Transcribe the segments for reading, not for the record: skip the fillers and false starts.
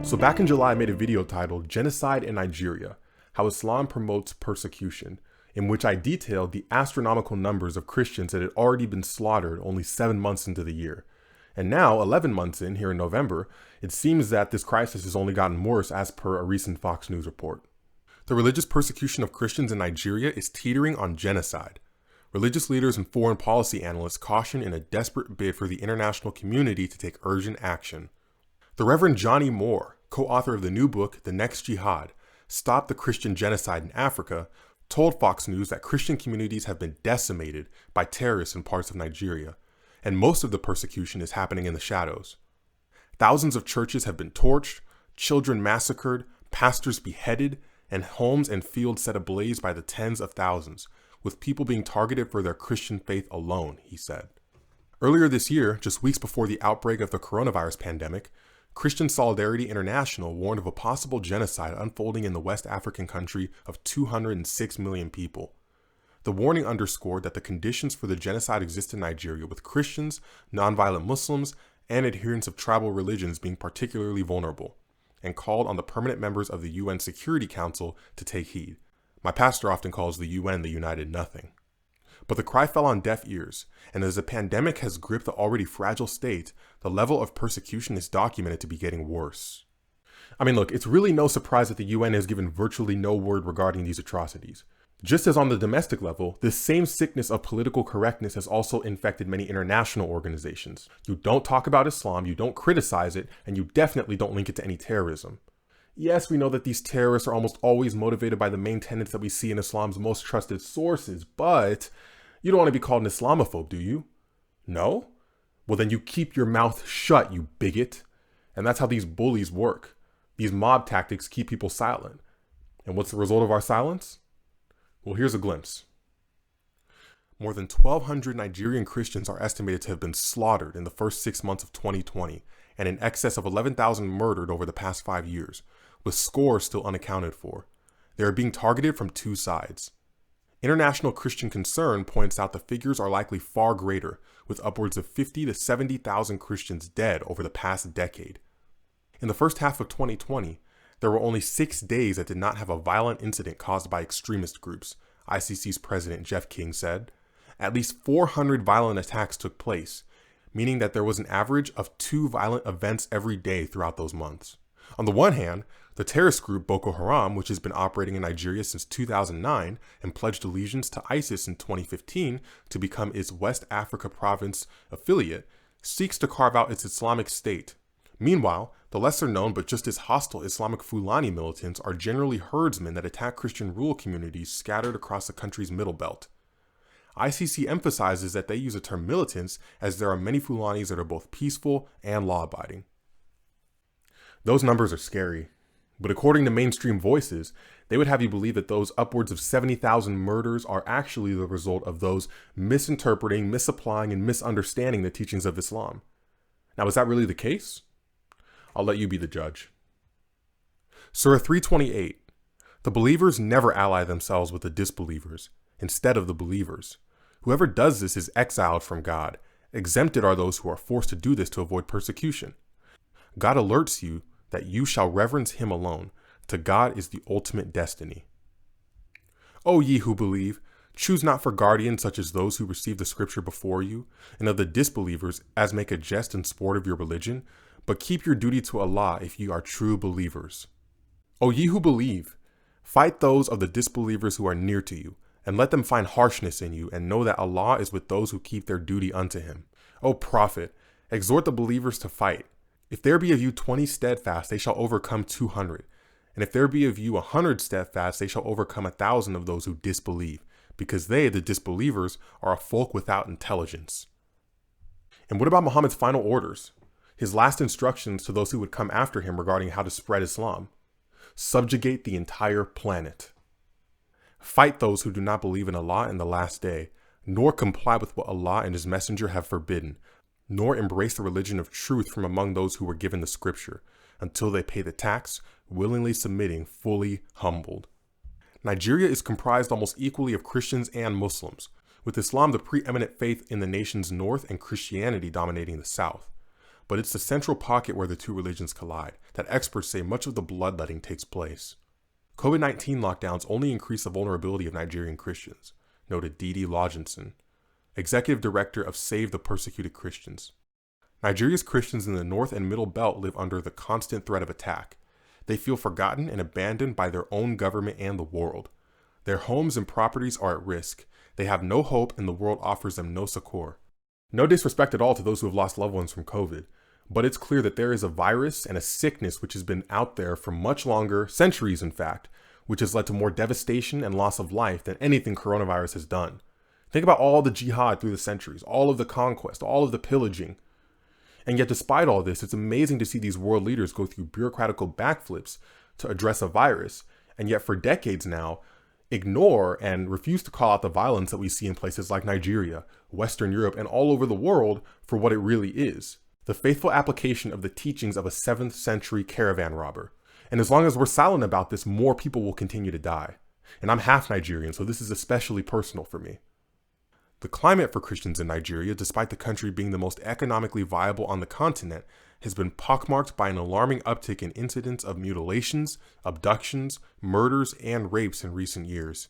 So back in July, I made a video titled Genocide in Nigeria, How Islam Promotes Persecution, in which I detailed the astronomical numbers of Christians that had already been slaughtered only 7 months into the year. And now, 11 months in, here in November, it seems that this crisis has only gotten worse as per a recent Fox News report. The religious persecution of Christians in Nigeria is teetering on genocide. Religious leaders and foreign policy analysts caution in a desperate bid for the international community to take urgent action. The Reverend Johnnie Moore, co-author of the new book, The Next Jihad, Stop the Christian Genocide in Africa, told Fox News that Christian communities have been decimated by terrorists in parts of Nigeria, and most of the persecution is happening in the shadows. Thousands of churches have been torched, children massacred, pastors beheaded, and homes and fields set ablaze by the tens of thousands, with people being targeted for their Christian faith alone, he said. Earlier this year, just weeks before the outbreak of the coronavirus pandemic, Christian Solidarity International warned of a possible genocide unfolding in the West African country of 206 million people. The warning underscored that the conditions for the genocide exist in Nigeria, with Christians, nonviolent Muslims, and adherents of tribal religions being particularly vulnerable, and called on the permanent members of the UN Security Council to take heed. My pastor often calls the UN the United Nothing. But the cry fell on deaf ears, and as the pandemic has gripped the already fragile state, the level of persecution is documented to be getting worse. I mean, look, it's really no surprise that the UN has given virtually no word regarding these atrocities. Just as on the domestic level, this same sickness of political correctness has also infected many international organizations. You don't talk about Islam, you don't criticize it, and you definitely don't link it to any terrorism. Yes, we know that these terrorists are almost always motivated by the main tenets that we see in Islam's most trusted sources, but you don't want to be called an Islamophobe, do you? No? Well, then you keep your mouth shut, you bigot. And that's how these bullies work. These mob tactics keep people silent. And what's the result of our silence? Well, here's a glimpse. More than 1,200 Nigerian Christians are estimated to have been slaughtered in the first 6 months of 2020, and in excess of 11,000 murdered over the past 5 years, with scores still unaccounted for. They are being targeted from two sides. International Christian Concern points out the figures are likely far greater, with upwards of 50 to 70,000 Christians dead over the past decade. In the first half of 2020, there were only 6 days that did not have a violent incident caused by extremist groups, ICC's president Jeff King said. At least 400 violent attacks took place, meaning that there was an average of 2 violent events every day throughout those months. On the one hand, the terrorist group Boko Haram, which has been operating in Nigeria since 2009 and pledged allegiance to ISIS in 2015 to become its West Africa province affiliate, seeks to carve out its Islamic State. Meanwhile, the lesser known but just as hostile Islamic Fulani militants are generally herdsmen that attack Christian rural communities scattered across the country's middle belt. ICC emphasizes that they use the term militants as there are many Fulanis that are both peaceful and law-abiding. Those numbers are scary. But according to mainstream voices, they would have you believe that those upwards of 70,000 murders are actually the result of those misinterpreting, misapplying, and misunderstanding the teachings of Islam. Now, is that really the case? I'll let you be the judge. Surah 328. The believers never ally themselves with the disbelievers, instead of the believers. Whoever does this is exiled from God. Exempted are those who are forced to do this to avoid persecution. God alerts you that you shall reverence him alone. To God is the ultimate destiny. O ye who believe, choose not for guardians such as those who receive the scripture before you, and of the disbelievers as make a jest and sport of your religion, but keep your duty to Allah if ye are true believers. O ye who believe, fight those of the disbelievers who are near to you, and let them find harshness in you, and know that Allah is with those who keep their duty unto him. O Prophet, exhort the believers to fight. If there be of you 20 steadfast, they shall overcome 200. And if there be of you 100 steadfast, they shall overcome 1,000 of those who disbelieve, because they, the disbelievers, are a folk without intelligence. And what about Muhammad's final orders? His last instructions to those who would come after him regarding how to spread Islam? Subjugate the entire planet. Fight those who do not believe in Allah in the last day, nor comply with what Allah and his messenger have forbidden, nor embrace the religion of truth from among those who were given the scripture, until they pay the tax, willingly submitting, fully humbled. Nigeria is comprised almost equally of Christians and Muslims, with Islam the preeminent faith in the nation's north and Christianity dominating the south. but it's the central pocket where the two religions collide that experts say much of the bloodletting takes place. COVID-19 lockdowns only increase the vulnerability of Nigerian Christians, noted Dede Lodginson, executive director of Save the Persecuted Christians. Nigeria's Christians in the North and Middle Belt live under the constant threat of attack. They feel forgotten and abandoned by their own government and the world. Their homes and properties are at risk. They have no hope and the world offers them no succor. No disrespect at all to those who have lost loved ones from COVID, but it's clear that there is a virus and a sickness which has been out there for much longer, centuries in fact, which has led to more devastation and loss of life than anything coronavirus has done. Think about all the jihad through the centuries, all of the conquest, all of the pillaging. And yet despite all this, it's amazing to see these world leaders go through bureaucratical backflips to address a virus, and yet for decades now, ignore and refuse to call out the violence that we see in places like Nigeria, Western Europe, and all over the world for what it really is. The faithful application of the teachings of a 7th century caravan robber. And as long as we're silent about this, more people will continue to die. And I'm half Nigerian, so this is especially personal for me. The climate for Christians in Nigeria, despite the country being the most economically viable on the continent, has been pockmarked by an alarming uptick in incidents of mutilations, abductions, murders, and rapes in recent years.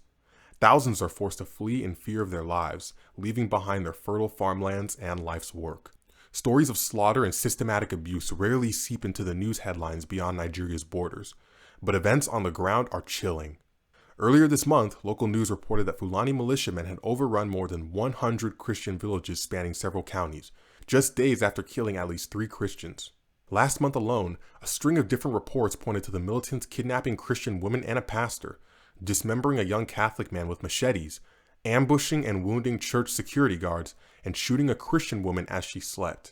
Thousands are forced to flee in fear of their lives, leaving behind their fertile farmlands and life's work. Stories of slaughter and systematic abuse rarely seep into the news headlines beyond Nigeria's borders, but events on the ground are chilling. Earlier this month, local news reported that Fulani militiamen had overrun more than 100 Christian villages spanning several counties, just days after killing at least 3 Christians. Last month alone, a string of different reports pointed to the militants kidnapping Christian women and a pastor, dismembering a young Catholic man with machetes, ambushing and wounding church security guards, and shooting a Christian woman as she slept.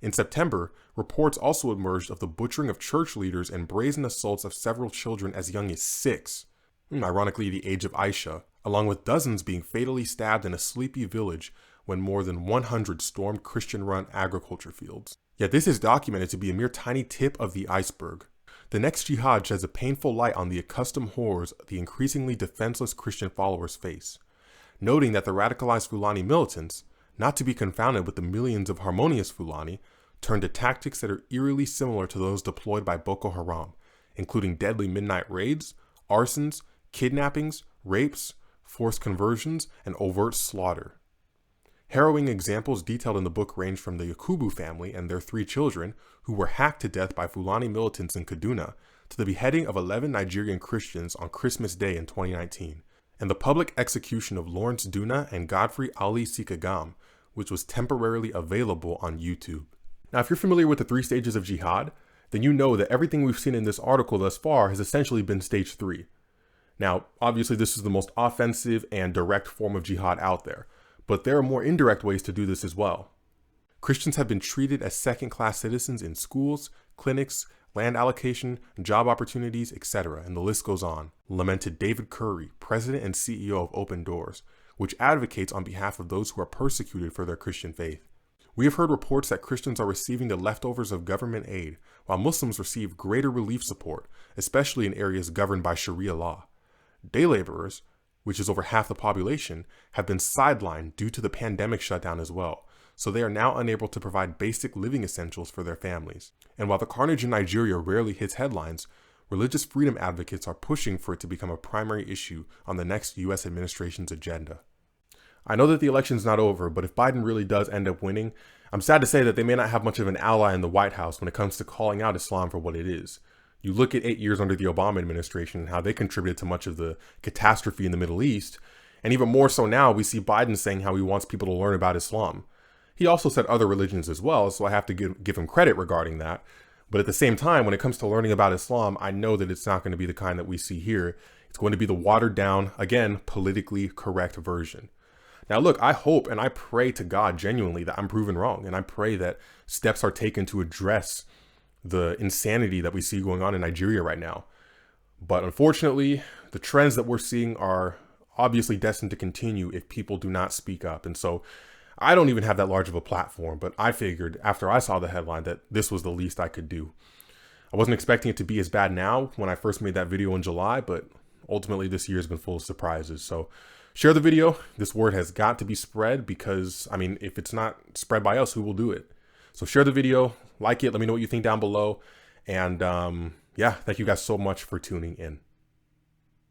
In September, reports also emerged of the butchering of church leaders and brazen assaults of several children as young as 6, ironically the age of Aisha, along with dozens being fatally stabbed in a sleepy village when more than 100 stormed Christian-run agriculture fields. Yet this is documented to be a mere tiny tip of the iceberg. The Next Jihad sheds a painful light on the accustomed horrors the increasingly defenseless Christian followers face, noting that the radicalized Fulani militants, not to be confounded with the millions of harmonious Fulani, turned to tactics that are eerily similar to those deployed by Boko Haram, including deadly midnight raids, arsons, kidnappings, rapes, forced conversions, and overt slaughter. Harrowing examples detailed in the book range from the Yakubu family and their 3 children, who were hacked to death by Fulani militants in Kaduna, to the beheading of 11 Nigerian Christians on Christmas Day in 2019, and the public execution of Lawrence Duna and Godfrey Ali Sikagam, which was temporarily available on YouTube. Now, if you're familiar with the 3 stages of jihad, then you know that everything we've seen in this article thus far has essentially been stage 3. Now, obviously this is the most offensive and direct form of jihad out there, but there are more indirect ways to do this as well. Christians have been treated as second-class citizens in schools, clinics, land allocation, job opportunities, etc., and the list goes on, lamented David Curry, president and CEO of Open Doors, which advocates on behalf of those who are persecuted for their Christian faith. We have heard reports that Christians are receiving the leftovers of government aid, while Muslims receive greater relief support, especially in areas governed by Sharia law. Day laborers, which is over half the population, have been sidelined due to the pandemic shutdown as well, so they are now unable to provide basic living essentials for their families. And while the carnage in Nigeria rarely hits headlines, religious freedom advocates are pushing for it to become a primary issue on the next US administration's agenda. I know that the election's not over, but if Biden really does end up winning, I'm sad to say that they may not have much of an ally in the White House when it comes to calling out Islam for what it is. You look at 8 years under the Obama administration and how they contributed to much of the catastrophe in the Middle East, and even more so now, we see Biden saying how he wants people to learn about Islam. He also said other religions as well, so I have to give him credit regarding that. But at the same time, when it comes to learning about Islam, I know that it's not going to be the kind that we see here. It's going to be the watered down, again, politically correct version. Now look, I hope and I pray to God genuinely that I'm proven wrong, and I pray that steps are taken to address the insanity that we see going on in Nigeria right now. But unfortunately, the trends that we're seeing are obviously destined to continue if people do not speak up. And so I don't even have that large of a platform, but I figured after I saw the headline that this was the least I could do. I wasn't expecting it to be as bad now when I first made that video in July, but ultimately this year has been full of surprises. So share the video. This word has got to be spread because, I mean, if it's not spread by us, who will do it? So share the video, like it. Let me know what you think down below. And yeah, thank you guys so much for tuning in.